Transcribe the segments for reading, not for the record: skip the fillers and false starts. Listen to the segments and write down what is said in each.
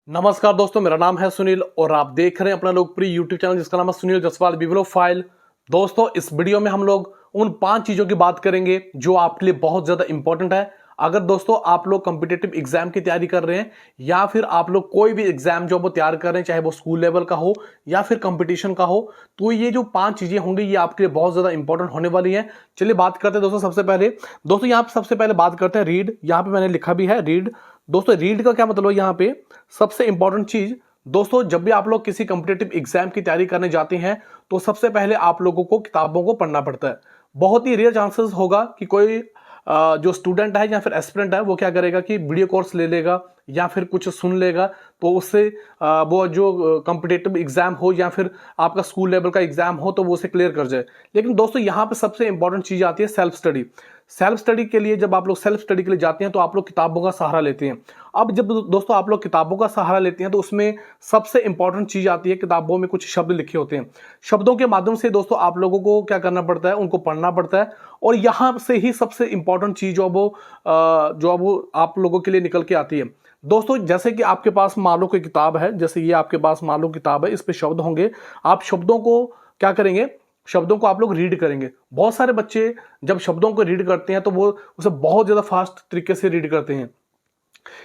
नमस्कार दोस्तों, मेरा नाम है सुनील और आप देख रहे हैं अपना लोकप्रिय यूट्यूब चैनल जिसका नाम है सुनील जसवाल बिब्लियोफाइल। दोस्तों, इस वीडियो में हम लोग उन 5 चीजों की बात करेंगे जो आपके लिए बहुत ज्यादा इंपॉर्टेंट है। अगर दोस्तों आप लोग कॉम्पिटिटिव एग्जाम की तैयारी कर रहे हैं या फिर आप लोग कोई भी एग्जाम जो वो तैयार कर रहे हैं, चाहे वो स्कूल लेवल का हो या फिर कंपटीशन का हो, तो ये जो 5 चीजें होंगी ये आपके लिए बहुत ज्यादा इंपॉर्टेंट होने वाली हैं। चलिए बात करते हैं दोस्तों। सबसे पहले दोस्तों यहाँ पे सबसे पहले बात करते हैं रीड। यहाँ पे मैंने लिखा भी है रीड। दोस्तों रीड का क्या मतलब है? यहाँ पे सबसे इंपॉर्टेंट चीज दोस्तों, जब भी आप लोग किसी कॉम्पिटिटिव एग्जाम की तैयारी करने जाते हैं तो सबसे पहले आप लोगों को किताबों को पढ़ना पड़ता है। बहुत ही रेयर चांसेस होगा कि कोई जो स्टूडेंट है या फिर एस्पिरेंट है वो क्या करेगा कि वीडियो कोर्स ले लेगा या फिर कुछ सुन लेगा, तो उससे वो जो कॉम्पिटिटिव एग्जाम हो या फिर आपका स्कूल लेवल का एग्जाम हो तो वो उसे क्लियर कर जाए। लेकिन दोस्तों यहाँ पे सबसे इंपॉर्टेंट चीज आती है सेल्फ स्टडी। सेल्फ स्टडी के लिए जब आप लोग सेल्फ स्टडी के लिए जाते हैं तो आप लोग किताबों का सहारा लेते हैं। अब जब दोस्तों आप लोग किताबों का सहारा लेते हैं तो उसमें सबसे इंपॉर्टेंट चीज आती है, किताबों में कुछ शब्द लिखे होते हैं। शब्दों के माध्यम से दोस्तों आप लोगों को क्या करना पड़ता है, उनको पढ़ना पड़ता है। और यहां से ही सबसे इंपॉर्टेंट चीज जो वो आप लोगों के लिए निकल के आती है। दोस्तों जैसे कि आपके पास मान लो कोई किताब है, जैसे ये आपके पास मान लो किताब है, इस पे शब्द होंगे। आप शब्दों को क्या करेंगे, शब्दों को आप लोग रीड करेंगे। बहुत सारे बच्चे जब शब्दों को रीड करते हैं तो वो उसे बहुत ज्यादा फास्ट तरीके से रीड करते हैं।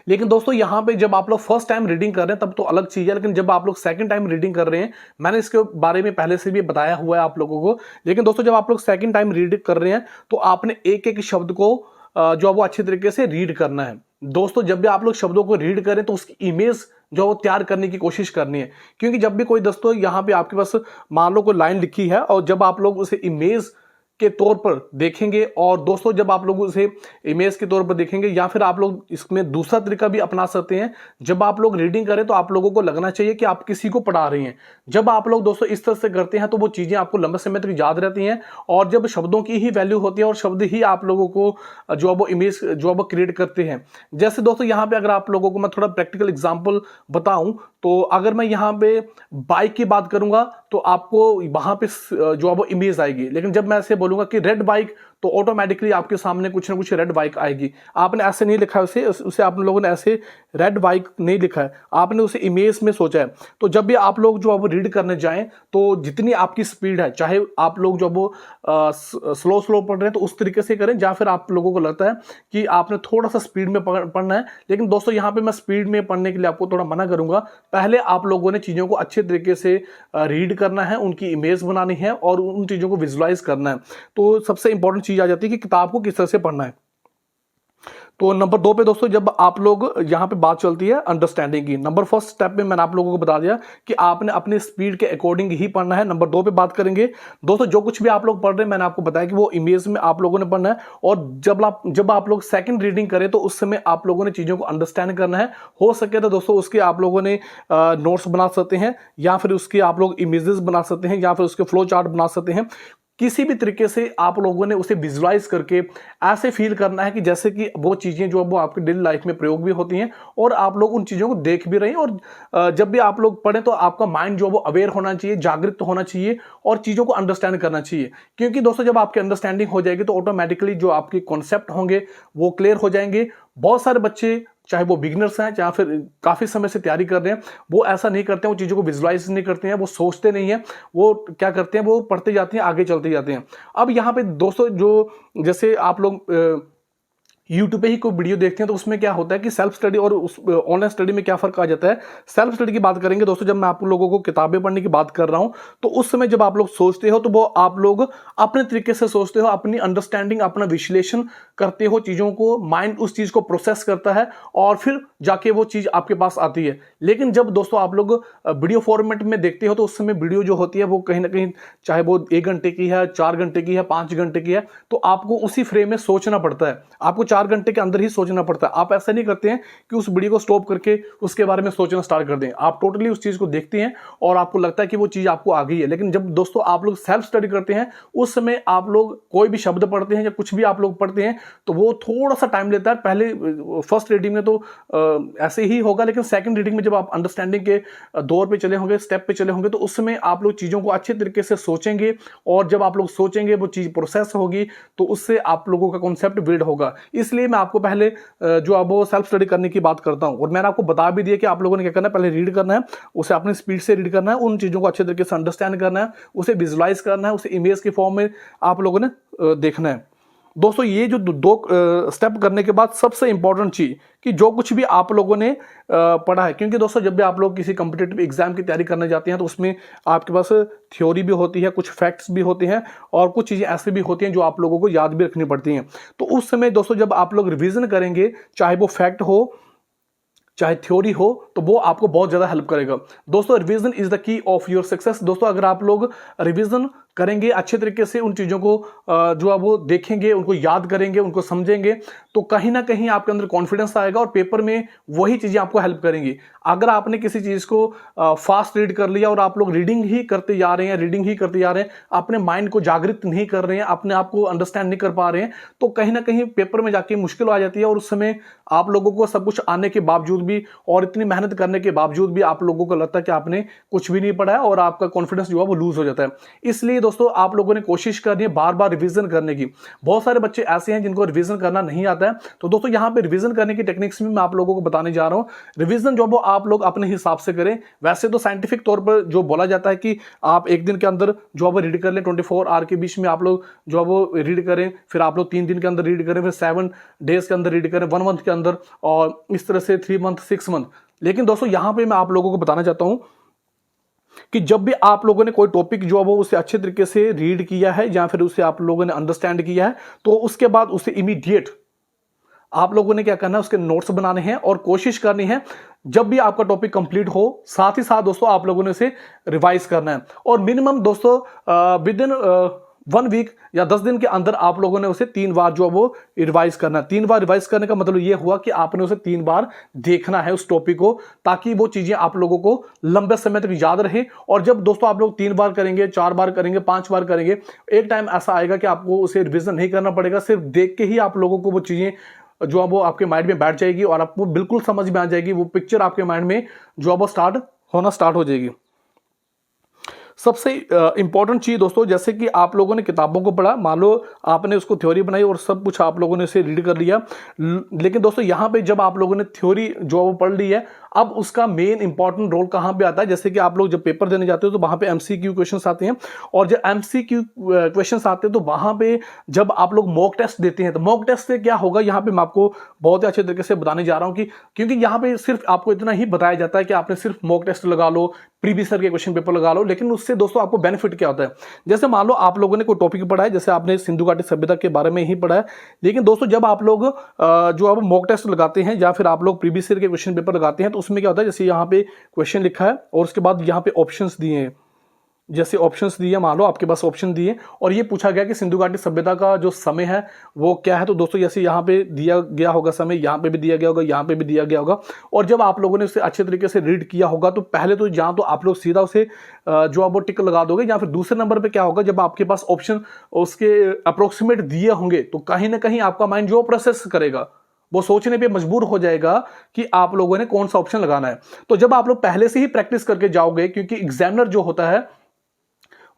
लेकिन दोस्तों यहाँ पे जब आप लोग फर्स्ट टाइम रीडिंग कर रहे हैं तब तो अलग चीज है, लेकिन जब आप लोग सेकंड टाइम रीडिंग कर रहे हैं, मैंने इसके बारे में पहले से भी बताया हुआ है आप लोगों को। लेकिन दोस्तों जब आप लोग सेकंड टाइम रीड कर रहे हैं तो आपने एक एक शब्द को जो वो अच्छी तरीके से रीड करना है। दोस्तों जब भी आप लोग शब्दों को रीड करें तो उसकी इमेज जो वो तैयार करने की कोशिश करनी है। क्योंकि जब भी कोई दोस्तों यहाँ पे आपके पास मान लो कोई लाइन लिखी है और जब आप लोग उसे इमेज के तौर पर देखेंगे, और दोस्तों जब आप लोग उसे इमेज के तौर पर देखेंगे या फिर आप लोग इसमें दूसरा तरीका भी अपना सकते हैं। जब आप लोग रीडिंग करें तो आप लोगों को लगना चाहिए कि आप किसी को पढ़ा रहे हैं। जब आप लोग दोस्तों इस तरह से करते हैं तो वो चीजें आपको लंबे समय तक याद रहती हैं, और जब शब्दों की ही वैल्यू होती है और शब्द ही आप लोगों को जो वो इमेज जो वो क्रिएट करते हैं। जैसे दोस्तों यहाँ पे अगर आप लोगों को मैं थोड़ा प्रैक्टिकल एग्जाम्पल बताऊं तो अगर मैं यहाँ पे बाइक की बात करूंगा तो आपको वहां पे जो है वो इमेज आएगी। लेकिन जब मैं ऐसे बोलूंगा कि रेड बाइक तो ऑटोमेटिकली आपके सामने कुछ ना कुछ रेड बाइक आएगी। आपने ऐसे नहीं लिखा है उसे आप लोगों ने ऐसे रेड बाइक नहीं लिखा है, आपने उसे इमेज में सोचा है। तो जब भी आप लोग जो अब रीड करने जाएं तो जितनी आपकी स्पीड है, चाहे आप लोग जो वो स्लो स्लो पढ़ रहे हैं तो उस तरीके से करें, या फिर आप लोगों को लगता है कि आपने थोड़ा सा स्पीड में पढ़ना है। लेकिन दोस्तों यहाँ पे मैं स्पीड में पढ़ने के लिए आपको थोड़ा मना करूंगा। पहले आप लोगों ने चीजों को अच्छे तरीके से रीड करना है, उनकी इमेज बनानी है और उन चीजों को विजुलाइज करना है। तो सबसे इंपॉर्टेंट चीज आ जाती है कि किताब को किस तरह से पढ़ना है। तो नंबर 2 पे दोस्तों जब आप लोग यहाँ पे बात चलती है अंडरस्टैंडिंग की, नंबर फर्स्ट स्टेप में मैंने आप लोगों को बता दिया कि आपने अपनी स्पीड के अकॉर्डिंग ही पढ़ना है। नंबर 2 पे बात करेंगे दोस्तों, जो कुछ भी आप लोग पढ़ रहे हैं मैंने आपको बताया कि वो इमेज में आप लोगों ने पढ़ना है। और जब आप लोग सेकंड रीडिंग करें तो उस समय आप लोगों ने चीजों को अंडरस्टैंड करना है। हो सके तो दोस्तों उसके आप लोगों ने नोट्स बना सकते हैं, या फिर उसके आप लोग इमेजेस बना सकते हैं, या फिर उसके फ्लो चार्ट बना सकते हैं। किसी भी तरीके से आप लोगों ने उसे विजुलाइज करके ऐसे फील करना है कि जैसे कि वो चीजें जो वो आपकी डेली लाइफ में प्रयोग भी होती हैं और आप लोग उन चीजों को देख भी रहे हैं। और जब भी आप लोग पढ़ें तो आपका माइंड जो वो अवेयर होना चाहिए, जागृत होना चाहिए और चीजों को अंडरस्टैंड करना चाहिए। क्योंकि दोस्तों जब आपकी अंडरस्टैंडिंग हो जाएगी तो ऑटोमेटिकली जो आपके कॉन्सेप्ट होंगे वो क्लियर हो जाएंगे। बहुत सारे बच्चे चाहे वो बिगिनर्स हैं चाहे फिर काफी समय से तैयारी कर रहे हैं, वो ऐसा नहीं करते हैं, वो चीजों को विजुलाइज नहीं करते हैं, वो सोचते नहीं है, वो क्या करते हैं, वो पढ़ते जाते हैं, आगे चलते जाते हैं। अब यहाँ पे दोस्तों जो जैसे आप लोग यूट्यूब पे ही कोई वीडियो देखते हैं तो उसमें क्या होता है कि सेल्फ स्टडी और उस ऑनलाइन स्टडी में क्या फर्क आ जाता है। सेल्फ स्टडी की बात करेंगे दोस्तों, जब मैं आप लोगों को किताबें पढ़ने की बात कर रहा हूं तो उस समय जब आप लोग सोचते हो तो वो आप लोग अपने तरीके से सोचते हो, अपनी अंडरस्टैंडिंग, अपना विश्लेषण करते हो चीजों को, माइंड उस चीज को प्रोसेस करता है और फिर जाके वो चीज आपके पास आती है। लेकिन जब दोस्तों आप लोग वीडियो फॉर्मेट में देखते हो तो उस समय वीडियो जो होती है वो कहीं ना कहीं चाहे वो 1 घंटे की है, 4 घंटे की है, 5 घंटे की है, तो आपको उसी फ्रेम में सोचना पड़ता है। आपको 4 घंटे के अंदर ही सोचना पड़ता है। आप ऐसा नहीं करते हैं कि उस वीडियो को स्टॉप करके उसके बारे में सोचना स्टार्ट कर दें। आप टोटली उस चीज को देखते हैं और आपको लगता है कि वो चीज आपको आ गई है। लेकिन जब दोस्तों आप लोग सेल्फ स्टडी करते हैं उस समय आप लोग कोई भी शब्द पढ़ते हैं या कुछ भी आप लोग पढ़ते हैं तो वो थोड़ा सा टाइम लेता है। पहले फर्स्ट रीडिंग में तो ऐसे ही होगा, लेकिन सेकंड रीडिंग में जब आप अंडरस्टैंडिंग के दौर पे चले होंगे, स्टेप पे चले होंगे, तो उस समय आप लोग चीजों को अच्छे तरीके से सोचेंगे। और जब आप लोग सोचेंगे वो चीज प्रोसेस होगी तो उससे आप लोगों का कॉन्सेप्ट बिल्ड होगा। इस इसलिए मैं आपको पहले जो अब वो सेल्फ स्टडी करने की बात करता हूं, और मैंने आपको बता भी दिया कि आप लोगों ने क्या करना है, पहले रीड करना है, उसे अपनी स्पीड से रीड करना है, उन चीजों को अच्छे तरीके से अंडरस्टैंड करना है, उसे विजुलाइज करना है, उसे इमेज के फॉर्म में आप लोगों ने देखना है। दोस्तों ये जो दो स्टेप करने के बाद सबसे इंपॉर्टेंट चीज कि जो कुछ भी आप लोगों ने पढ़ा है, क्योंकि दोस्तों जब भी आप लोग किसी कॉम्पिटिटिव एग्जाम की तैयारी करने जाते हैं तो उसमें आपके पास थ्योरी भी होती है, कुछ फैक्ट्स भी होते हैं, और कुछ चीजें ऐसी भी होती हैं जो आप लोगों को याद भी रखनी पड़ती हैं। तो उस समय दोस्तों जब आप लोग रिवीजन करेंगे, चाहे वो फैक्ट हो चाहे थ्योरी हो, तो वो आपको बहुत ज्यादा हेल्प करेगा। दोस्तों revision is the key of your success. दोस्तों अगर आप लोग रिवीजन करेंगे अच्छे तरीके से, उन चीजों को जो आप वो देखेंगे, उनको याद करेंगे, उनको समझेंगे, तो कहीं ना कहीं आपके अंदर कॉन्फिडेंस आएगा और पेपर में वही चीजें आपको हेल्प करेंगी। अगर आपने किसी चीज को फास्ट रीड कर लिया और आप लोग रीडिंग ही करते जा रहे हैं, अपने माइंड को जागृत नहीं कर रहे हैं, अपने आप को अंडरस्टैंड नहीं कर पा रहे हैं, तो कहीं ना कहीं पेपर में जाके मुश्किल आ जाती है। और उस समय आप लोगों को सब कुछ आने के बावजूद भी और इतनी मेहनत करने के बावजूद भी आप लोगों को लगता है कि आपने कुछ भी नहीं पढ़ा है, और आपका कॉन्फिडेंस जो है वो लूज हो जाता है। इसलिए दोस्तों आप लोगों ने कोशिश करनी है बार बार रिवीजन करने की। बहुत सारे बच्चे ऐसे हैं जिनको रिवीजन करना नहीं आता है, तो दोस्तों यहां पे रिवीजन करने की टेक्निक्स भी मैं आप लोगों को बताने जा रहा हूं। रिवीजन जो वो आप लोग अपने हिसाब से करें। वैसे तो साइंटिफिक तौर पर जो बोला जाता है कि आप एक दिन के अंदर जो अब रीड कर लें, 24 आवर के बीच में आप लोग जो वो रीड करें, फिर आप लोग 3 दिन के अंदर रीड करें, फिर 7 डेज के अंदर रीड करें, 1 मंथ के अंदर, और इस तरह से 3 मंथ 6 मंथ। लेकिन दोस्तों यहां पे मैं आप लोगों को बताना चाहता हूं कि जब भी आप लोगों ने कोई टॉपिक जो है वो उसे अच्छे तरीके से रीड किया है या फिर उसे आप लोगों ने अंडरस्टैंड किया है, तो उसके बाद उसे इमीडिएट आप लोगों ने क्या करना है, उसके नोट्स बनाने हैं और कोशिश करनी है जब भी आपका टॉपिक कंप्लीट हो, साथ ही साथ दोस्तों आप लोगों ने उसे रिवाइज करना है। और मिनिमम दोस्तों विद इन 1 वीक या 10 दिन के अंदर आप लोगों ने उसे 3 बार जो है वो रिवाइज करना है। 3 बार रिवाइज करने का मतलब ये हुआ कि आपने उसे 3 बार देखना है उस टॉपिक को, ताकि वो चीजें आप लोगों को लंबे समय तक याद रहे। और जब दोस्तों आप लोग 3 बार करेंगे, 4 बार करेंगे, 5 बार करेंगे, एक टाइम ऐसा आएगा कि आपको उसे रिविजन नहीं करना पड़ेगा, सिर्फ देख के ही आप लोगों को वो चीजें जो है वो आपके माइंड में बैठ जाएगी और आपको बिल्कुल समझ में आ जाएगी। वो पिक्चर आपके माइंड में जो है वो स्टार्ट हो जाएगी। सबसे इंपॉर्टेंट चीज दोस्तों, जैसे कि आप लोगों ने किताबों को पढ़ा, मान लो आपने उसको थ्योरी बनाई और सब कुछ आप लोगों ने उसे रीड कर लिया, लेकिन दोस्तों यहां पे जब आप लोगों ने थ्योरी जो वो पढ़ ली है, अब उसका मेन इंपॉर्टेंट रोल कहां पे आता है। जैसे कि आप लोग जब पेपर देने जाते हो तो वहां पे एमसीक्यू क्वेश्चंस आते हैं, और जब एमसीक्यू क्वेश्चंस आते हैं तो वहां पे जब आप लोग मॉक टेस्ट देते हैं, तो मॉक टेस्ट से क्या होगा, यहां पे मैं आपको बहुत ही अच्छे तरीके से बताने जा रहा हूं कि क्योंकि यहां पे सिर्फ आपको इतना ही बताया जाता है कि आपने सिर्फ मॉक टेस्ट लगा लो, प्रीवियस ईयर के क्वेश्चन पेपर लगा लो, लेकिन उससे दोस्तों आपको बेनिफिट क्या होता है। जैसे मान लो आप लोगों ने कोई टॉपिक पढ़ा है, जैसे आपने सिंधु घाटी सभ्यता के बारे में ही पढ़ा है, लेकिन दोस्तों जब आप लोग जो अब मॉक टेस्ट लगाते हैं या फिर आप लोग प्रीवियस ईयर के क्वेश्चन पेपर लगाते हैं, तो उसमें क्या होता है, जैसे यहाँ पे क्वेश्चन लिखा है और उसके बाद यहाँ पे ऑप्शंस दिए हैं, जैसे ऑप्शंस दिए, मान लो आपके पास ऑप्शन दिए और ये पूछा गया कि सिंधु घाटी सभ्यता का जो समय है वो क्या है। तो दोस्तों जैसे यहाँ पे दिया गया होगा समय, यहाँ पे भी दिया गया होगा, यहाँ पे भी दिया गया होगा, और जब आप लोगों ने उसे अच्छे तरीके से रीड किया होगा तो पहले तो जहाँ तो आप लोग सीधा उसे जो आप वो टिक लगा दोगे, या फिर दूसरे नंबर पे क्या होगा, जब आपके पास ऑप्शन उसके अप्रोक्सीमेट दिए होंगे तो कहीं ना कहीं आपका माइंड जो प्रोसेस करेगा वो सोचने पे मजबूर हो जाएगा कि आप लोगों ने कौन सा ऑप्शन लगाना है। तो जब आप लोग पहले से ही प्रैक्टिस करके जाओगे, क्योंकि एग्जामिनर जो होता है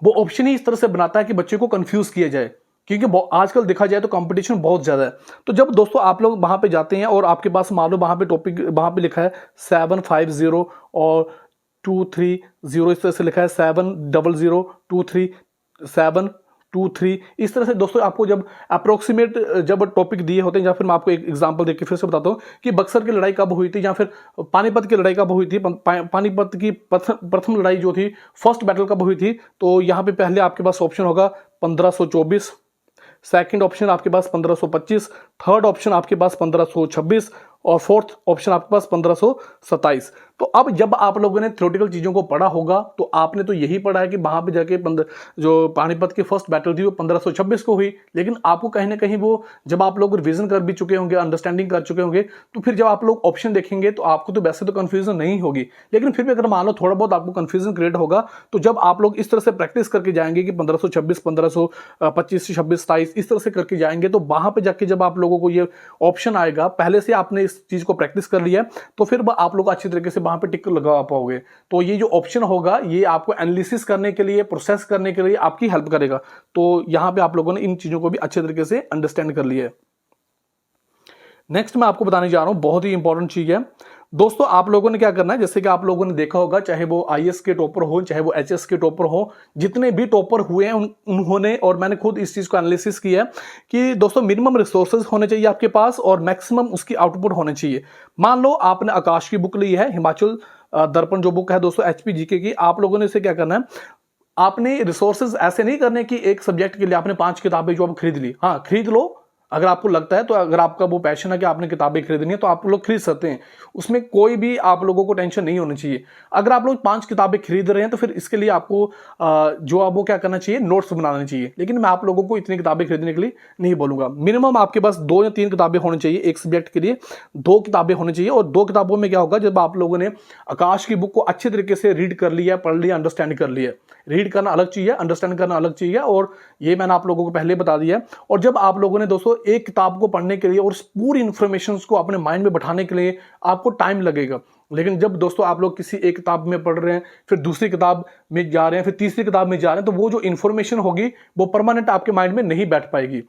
वो ऑप्शन ही इस तरह से बनाता है कि बच्चे को कंफ्यूज किया जाए, क्योंकि आजकल देखा जाए तो कंपटीशन बहुत ज्यादा है। तो जब दोस्तों आप लोग वहां पे जाते हैं और आपके पास मान लो वहां पे टॉपिक वहां पे लिखा है 750 और 230, इस तरह से लिखा है 70023 723, इस तरह से दोस्तों आपको जब अप्रोक्सीमेट जब टॉपिक दिए होते हैं, या फिर मैं आपको एक एग्जांपल देके फिर से बताता हूं कि बक्सर की लड़ाई कब हुई थी या फिर पानीपत की लड़ाई कब हुई थी, पानीपत की प्रथम लड़ाई जो थी, फर्स्ट बैटल कब हुई थी। तो यहां पे पहले आपके पास ऑप्शन होगा 1524, सेकंड ऑप्शन आपके पास 1525, थर्ड ऑप्शन आपके पास 1526 और फोर्थ ऑप्शन आपके पास 1527। तो अब जब आप लोगों ने थ्योरेटिकल चीजों को पढ़ा होगा तो आपने तो यही पढ़ा है कि वहां पे जाके जो पानीपत की फर्स्ट बैटल थी वो 1526 को हुई, लेकिन आपको कहीं ना कहीं वो जब आप लोग रिवीजन कर भी चुके होंगे, अंडरस्टैंडिंग कर चुके होंगे, तो फिर जब आप लोग ऑप्शन देखेंगे तो आपको तो वैसे तो कंफ्यूजन नहीं होगी, लेकिन फिर भी अगर मान लो थोड़ा बहुत आपको कंफ्यूजन क्रिएट होगा, तो जब आप लोग इस तरह से प्रैक्टिस करके जाएंगे कि 1526, 1525, 26, 27 इस तरह से करके जाएंगे, तो वहां पे जाके जब आप लोगों को ये ऑप्शन आएगा, पहले से आपने इस चीज को प्रैक्टिस कर लिया, तो फिर आप लोग अच्छी तरीके से वहां पे टिक लगा पाओगे। तो ये जो ऑप्शन होगा ये आपको एनालिसिस करने के लिए, प्रोसेस करने के लिए आपकी हेल्प करेगा। तो यहां पे आप लोगों ने इन चीजों को भी अच्छे तरीके से अंडरस्टैंड कर लिया है। नेक्स्ट मैं आपको बताने जा रहा हूं, बहुत ही इंपॉर्टेंट चीज है दोस्तों। आप लोगों ने क्या करना है, जैसे कि आप लोगों ने देखा होगा, चाहे वो आईएएस के टॉपर हो, चाहे वो एचएस के टॉपर हो, जितने भी टॉपर हुए हैं उन्होंने, और मैंने खुद इस चीज को एनालिसिस किया है कि दोस्तों मिनिमम रिसोर्सेज होने चाहिए आपके पास और मैक्सिमम उसकी आउटपुट होने चाहिए। मान लो आपने आकाश की बुक ली है, हिमाचल दर्पण जो बुक है दोस्तों एचपी जीके की, आप लोगों ने इसे क्या करना है, आपने रिसोर्सेज ऐसे नहीं करने कि एक सब्जेक्ट के लिए आपने 5 किताबें जो आप खरीद ली, हाँ खरीद लो अगर आपको लगता है, तो अगर आपका वो पैशन है कि आपने किताबें खरीदनी है तो आप लोग खरीद सकते हैं, उसमें कोई भी आप लोगों को टेंशन नहीं होनी चाहिए। अगर आप लोग 5 किताबें खरीद रहे हैं तो फिर इसके लिए आपको जो आप वो क्या करना चाहिए, नोट्स बनाने चाहिए। लेकिन मैं आप लोगों को इतनी किताबें खरीदने के लिए नहीं बोलूंगा, मिनिमम आपके पास 2 या 3 किताबें होनी चाहिए, एक सब्जेक्ट के लिए 2 किताबें होनी चाहिए। और 2 किताबों में क्या होगा, जब आप लोगों ने आकाश की बुक को अच्छे तरीके से रीड कर लिया, पढ़ लिया, अंडरस्टैंड कर लिया, रीड करना अलग चीज है, अंडरस्टैंड करना अलग चीज है, और ये मैंने आप लोगों को पहले बता दिया है। और जब आप लोगों ने दोस्तों एक किताब को पढ़ने के लिए और पूरी इंफॉर्मेशन को अपने माइंड में बैठाने के लिए आपको टाइम लगेगा। लेकिन जब दोस्तों आप लोग किसी एक किताब में पढ़ रहे हैं, फिर दूसरी किताब में जा रहे हैं, फिर तीसरी किताब में जा रहे हैं, तो वो जो इंफॉर्मेशन होगी वो परमानेंट आपके माइंड में नहीं बैठ पाएगी।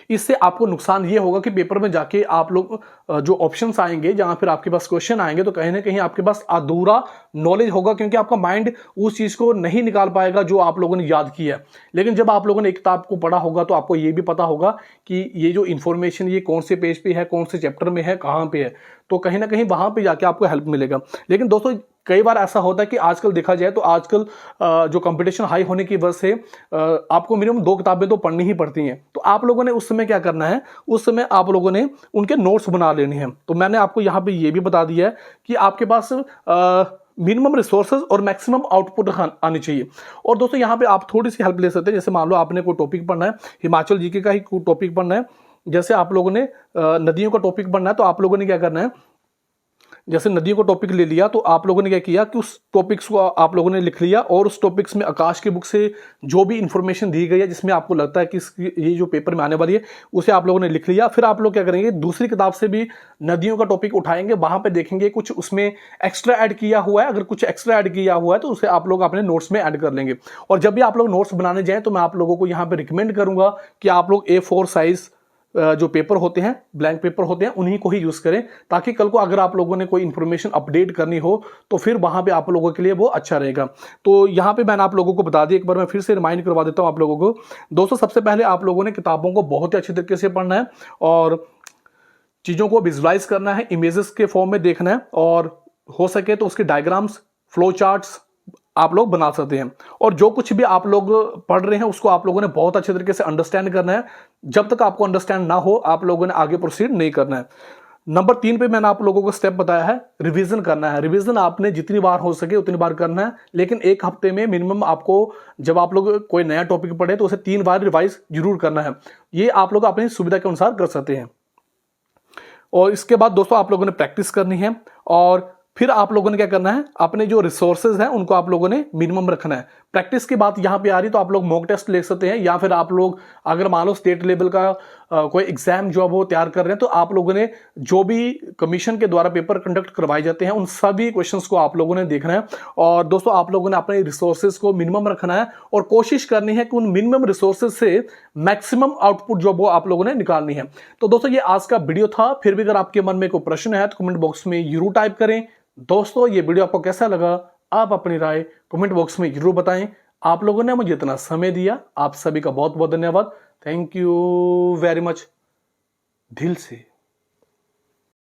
इससे आपको नुकसान ये होगा कि पेपर में जाके आप लोग जो ऑप्शंस आएंगे, जहां फिर आपके पास क्वेश्चन आएंगे, तो कहीं ना कहीं आपके पास अधूरा नॉलेज होगा, क्योंकि आपका माइंड उस चीज को नहीं निकाल पाएगा जो आप लोगों ने याद किया है। लेकिन जब आप लोगों ने एक किताब को पढ़ा होगा तो आपको ये भी पता होगा कि ये जो इंफॉर्मेशन ये कौन से पेज पे है, कौन से चैप्टर में है, कहां पे है, तो कहीं ना कहीं वहां पे जाके आपको हेल्प मिलेगा। लेकिन दोस्तों कई बार ऐसा होता है कि आजकल देखा जाए तो आजकल जो कंपटीशन हाई होने की वजह से आपको मिनिमम 2 किताबें तो पढ़नी ही पड़ती हैं। तो आप लोगों ने उस समय क्या करना है, उस समय आप लोगों ने उनके नोट्स बना लेने हैं। तो मैंने आपको यहाँ पे ये भी बता दिया है कि आपके पास मिनिमम रिसोर्सेज और मैक्सिमम आउटपुट आनी चाहिए। और दोस्तों यहाँ पे आप थोड़ी सी हेल्प ले सकते हैं। जैसे मान लो आपने कोई टॉपिक पढ़ना है, हिमाचल जीके का ही कोई टॉपिक पढ़ना है, जैसे आप लोगों ने नदियों का टॉपिक पढ़ना है, तो आप लोगों ने क्या करना है, जैसे नदियों को टॉपिक ले लिया, तो आप लोगों ने क्या किया कि उस टॉपिक्स को आप लोगों ने लिख लिया, और उस टॉपिक्स में आकाश की बुक से जो भी इंफॉर्मेशन दी गई है जिसमें आपको लगता है कि ये जो पेपर में आने वाली है, उसे आप लोगों ने लिख लिया। फिर आप लोग क्या करेंगे, दूसरी किताब से भी नदियों का टॉपिक उठाएंगे, वहां पे देखेंगे कुछ उसमें एक्स्ट्रा ऐड किया हुआ है, अगर कुछ एक्स्ट्रा ऐड किया हुआ है तो उसे आप लोग अपने नोट्स में ऐड कर लेंगे। और जब भी आप लोग नोट्स बनाने जाएं तो मैं आप लोगों को यहाँ पे रिकमेंड करूंगा कि आप लोग A4 साइज जो पेपर होते हैं, ब्लैंक पेपर होते हैं, उन्हीं को ही यूज करें, ताकि कल को अगर आप लोगों ने कोई इंफॉर्मेशन अपडेट करनी हो तो फिर वहां पे आप लोगों के लिए वो अच्छा रहेगा। तो यहां पे मैंने आप लोगों को बता दिया, एक बार मैं फिर से रिमाइंड करवा देता हूं आप लोगों को। दोस्तों सबसे पहले आप लोगों ने किताबों को बहुत ही अच्छे तरीके से पढ़ना है और चीजों को विजुलाइज करना है, इमेजेस के फॉर्म में देखना है, और हो सके तो उसके डायग्राम्स, फ्लो चार्ट्स आप लोग बना सकते हैं। और जो कुछ भी आप लोग पढ़ रहे हैं उसको आप लोगों ने बहुत अच्छे तरीके से अंडरस्टैंड करना है। जब तक आपको अंडरस्टैंड ना हो आप लोगों ने आगे प्रोसीड नहीं करना है। नंबर 3 पे मैंने आप लोगों को स्टेप बताया है, रिवीजन करना है। रिवीजन आपने जितनी बार हो सके उतनी बार करना है, लेकिन एक हफ्ते में मिनिमम आपको, जब आप लोग कोई नया टॉपिक पढ़े तो उसे 3 बार रिवाइज जरूर करना है। ये आप लोग अपनी सुविधा के अनुसार कर सकते हैं। और इसके बाद दोस्तों आप लोगों ने प्रैक्टिस करनी है, और फिर आप लोगों ने क्या करना है, अपने जो रिसोर्सेज हैं उनको आप लोगों ने मिनिमम रखना है। प्रैक्टिस की बात यहां पे आ रही तो आप लोग मॉक टेस्ट ले सकते हैं, या फिर आप लोग अगर मान लो स्टेट लेवल का कोई एग्जाम जो वो तैयार कर रहे हैं, तो आप लोगों ने जो भी कमीशन के द्वारा पेपर कंडक्ट करवाए जाते हैं उन सभी क्वेश्चंस को आप लोगों ने देखना है। और दोस्तों आप लोगों ने अपने रिसोर्सेज को मिनिमम रखना है, और कोशिश करनी है कि उन मिनिमम रिसोर्सेज से मैक्सिमम आउटपुट जो वो आप लोगों ने निकालनी है। तो दोस्तों ये आज का वीडियो था। फिर भी अगर आपके मन में कोई प्रश्न है तो कमेंट बॉक्स में जरूर टाइप करें। दोस्तों ये वीडियो आपको कैसा लगा, आप अपनी राय कमेंट बॉक्स में जरूर बताएं। आप लोगों ने मुझे इतना समय दिया, आप सभी का बहुत बहुत धन्यवाद। थैंक यू वेरी मच, दिल से।